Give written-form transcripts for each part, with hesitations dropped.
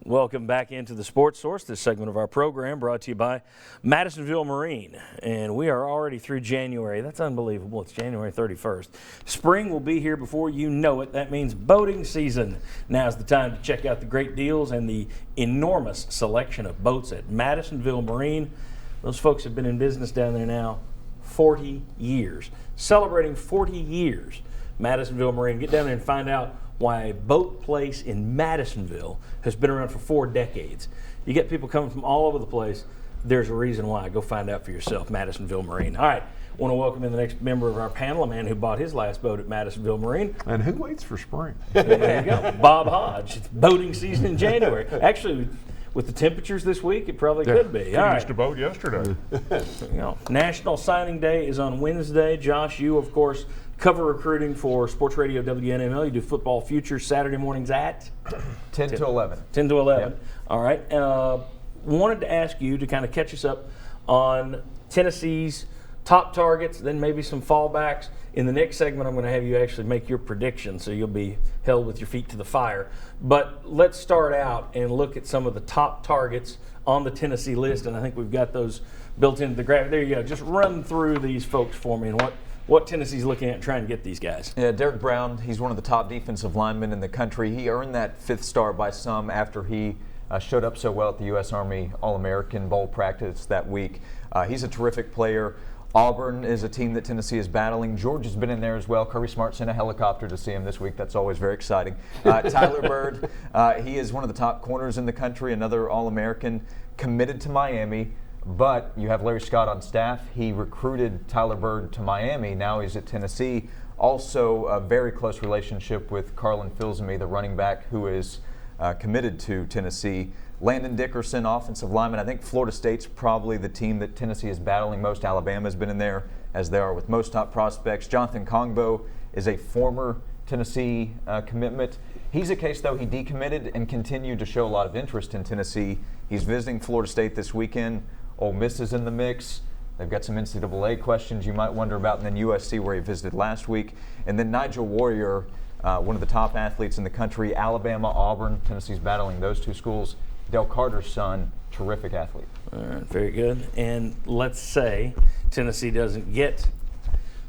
Welcome back into the Sports Source, this segment of our program brought to you by Madisonville Marine. And we are already through January. That's unbelievable. It's January 31st. Spring will be here before you know it. That means boating season. Now's the time to check out the great deals and the enormous selection of boats at Madisonville Marine. Those folks have been in business down there now 40 years. Celebrating 40 years. Madisonville Marine. Get down there and find out why a boat place in Madisonville has been around for 4 decades. You get people coming from all over the place. There's a reason why. Go find out for yourself, Madisonville Marine. All right, want to welcome in the next member of our panel, a man who bought his last boat at Madisonville Marine. And who waits for spring? There you go, Bob Hodge. It's boating season in January. Actually, with the temperatures this week, it probably could be. All right. Finished a boat yesterday. National Signing Day is on Wednesday. Josh, you, of course, cover recruiting for Sports Radio WNML. You do Football Futures Saturday mornings at 10 to 11. 10 to 11. Yep. All right. Wanted to ask you to kind of catch us up on Tennessee's top targets, then maybe some fallbacks. In the next segment, I'm going to have you actually make your predictions, so you'll be held with your feet to the fire. But let's start out and look at some of the top targets on the Tennessee list, and I think we've got those built into the graphic. There you go. Just run through these folks for me and what Tennessee's looking at trying to get these guys. Yeah, Derek Brown, he's one of the top defensive linemen in the country. He earned that 5th star by some after he showed up so well at the U.S. Army All-American Bowl practice that week. He's a terrific player. Auburn is a team that Tennessee is battling. Georgia's been in there as well. Kirby Smart sent a helicopter to see him this week. That's always very exciting. Tyler Bird, he is one of the top corners in the country, another All-American, committed to Miami. But you have Larry Scott on staff. He recruited Tyler Bird to Miami. Now he's at Tennessee. Also a very close relationship with Carlin Filsamy, the running back who is committed to Tennessee. Landon Dickerson, offensive lineman. I think Florida State's probably the team that Tennessee is battling most. Alabama's been in there, as they are with most top prospects. Jonathan Kongbo is a former Tennessee commitment. He's a case, though, he decommitted and continued to show a lot of interest in Tennessee. He's visiting Florida State this weekend. Ole Miss is in the mix. They've got some NCAA questions you might wonder about, and then USC, where he visited last week. And then Nigel Warrior, one of the top athletes in the country. Alabama, Auburn, Tennessee's battling those two schools. Del Carter's son, terrific athlete. All right, very good. And let's say Tennessee doesn't get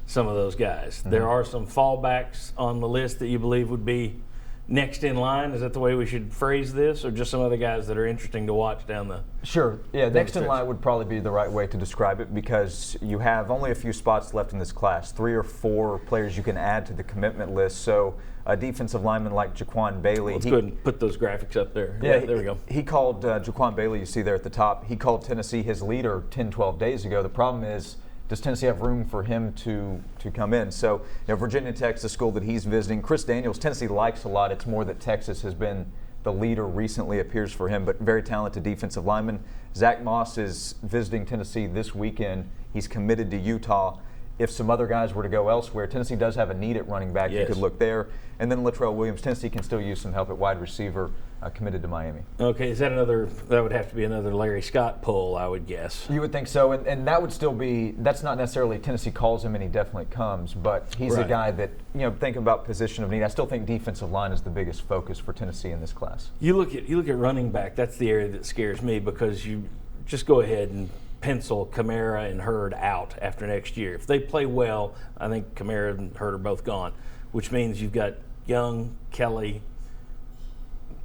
some of those guys. Mm-hmm. There are some fallbacks on the list that you believe would be next in line. Is that the way we should phrase this, or just some other guys that are interesting to watch down the Sure. Yeah, next in line would probably be the right way to describe it, because you have only a few spots left in this class, 3 or 4 players you can add to the commitment list. So a defensive lineman like Jaquan Bailey. Let's go ahead and put those graphics up there. Yeah, there we go. He called Jaquan Bailey, you see there at the top, he called Tennessee his leader 10, 12 days ago. The problem is, does Tennessee have room for him to come in? So, Virginia Tech's the school that he's visiting. Chris Daniels, Tennessee likes a lot. It's more that Texas has been the leader recently, appears for him, but very talented defensive lineman. Zach Moss is visiting Tennessee this weekend. He's committed to Utah. If some other guys were to go elsewhere, Tennessee does have a need at running back. Yes. You could look there. And then Latrell Williams, Tennessee can still use some help at wide receiver, committed to Miami. Okay, is that that would have to be another Larry Scott pull, I would guess. You would think so, and that would still be, that's not necessarily Tennessee calls him and he definitely comes, but he's a guy that, think about position of need. I still think defensive line is the biggest focus for Tennessee in this class. You look at running back, that's the area that scares me, because you just go ahead and pencil Kamara and Hurd out after next year. If they play well, I think Kamara and Hurd are both gone, which means you've got Young, Kelly,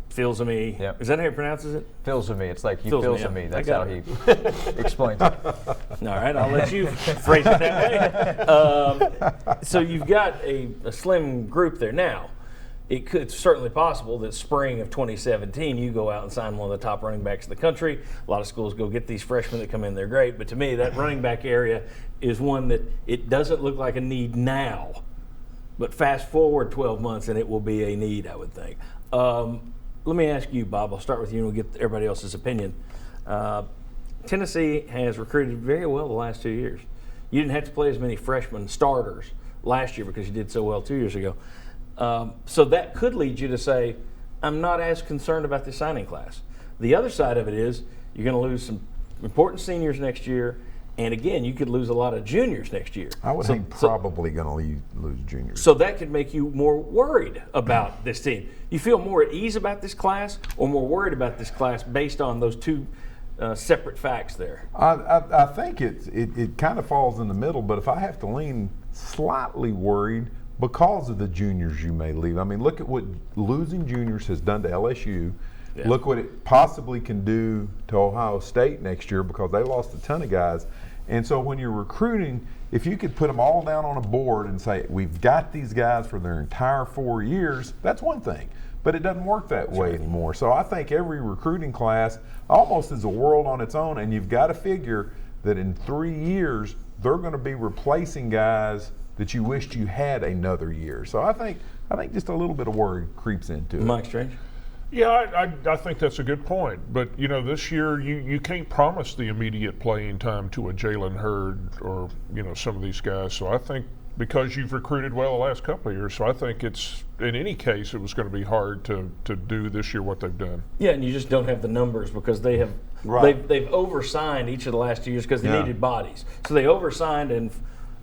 Filsamy. Yep. Is that how he pronounces it? Filsamy. It's like he feels me. That's how he explains it. All right, I'll let you phrase it that way. So you've got a slim group there. Now, it's certainly possible that spring of 2017 you go out and sign one of the top running backs in the country. A lot of schools go get these freshmen that come in, they're great. But to me, that running back area is one that it doesn't look like a need now. But fast forward 12 months and it will be a need, I would think. Let me ask you, Bob, I'll start with you and we'll get everybody else's opinion. Tennessee has recruited very well the last 2 years. You didn't have to play as many freshman starters last year because you did so well 2 years ago. So that could lead you to say, I'm not as concerned about the signing class. The other side of it is you're going to lose some important seniors next year, And again, you could lose a lot of juniors next year. I would think probably going to lose juniors. So that could make you more worried about this team. You feel more at ease about this class or more worried about this class based on those two separate facts there? I think it kind of falls in the middle, but if I have to lean, slightly worried because of the juniors you may leave. I mean, look at what losing juniors has done to LSU. Yeah. Look what it possibly can do to Ohio State next year because they lost a ton of guys. And so when you're recruiting, if you could put them all down on a board and say, we've got these guys for their entire 4 years, that's one thing. But it doesn't work that way anymore. So I think every recruiting class almost is a world on its own, and you've got to figure that in 3 years, they're going to be replacing guys that you wished you had another year. So I think just a little bit of worry creeps into it. Mike Strange? Yeah, I think that's a good point. But, this year you can't promise the immediate playing time to a Jalen Hurd or, some of these guys. So I think because you've recruited well the last couple of years, so I think it's, in any case, it was going to be hard to do this year what they've done. Yeah, and you just don't have the numbers because they have they've oversigned each of the last 2 years because they needed bodies. So they oversigned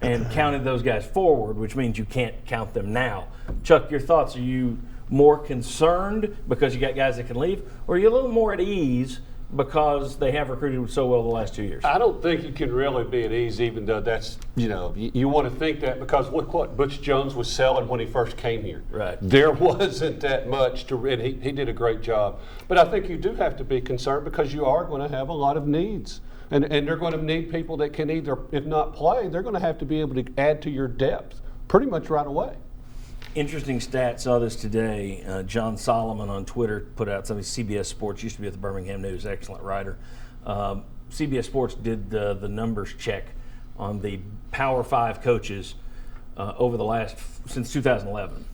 and counted those guys forward, which means you can't count them now. Chuck, your thoughts? Are you more concerned because you got guys that can leave, or are you a little more at ease because they have recruited so well the last 2 years? I don't think you can really be at ease, even though that's, you want to think that because look what Butch Jones was selling when he first came here. Right. There wasn't that much and he did a great job. But I think you do have to be concerned because you are going to have a lot of needs. And they're going to need people that can either, if not play, they're going to have to be able to add to your depth pretty much right away. Interesting stat, saw this today. John Solomon on Twitter put out something. CBS Sports, used to be at the Birmingham News, excellent writer. CBS Sports did the numbers check on the Power 5 coaches over the since 2011.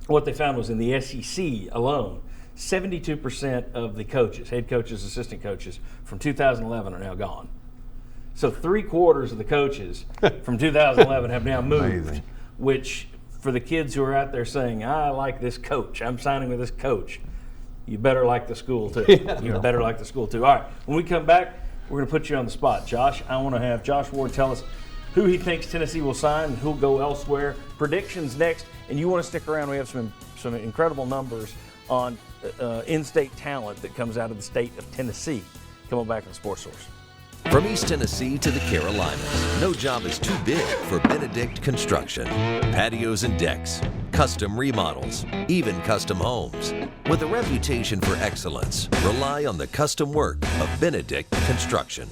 What they found was in the SEC alone, 72% of the coaches, head coaches, assistant coaches from 2011 are now gone. So 3/4 of the coaches from 2011 have now moved, Amazing. Which for the kids who are out there saying, I like this coach, I'm signing with this coach, you better like the school too. You better like the school too. All right, when we come back, we're going to put you on the spot. Josh, I want to have Josh Ward tell us who he thinks Tennessee will sign and who'll go elsewhere. Predictions next, and you want to stick around. We have some incredible numbers on in-state talent that comes out of the state of Tennessee. Come on back on Sports Source. From East Tennessee to the Carolinas, no job is too big for Benedict Construction. Patios and decks, custom remodels, even custom homes. With a reputation for excellence, rely on the custom work of Benedict Construction.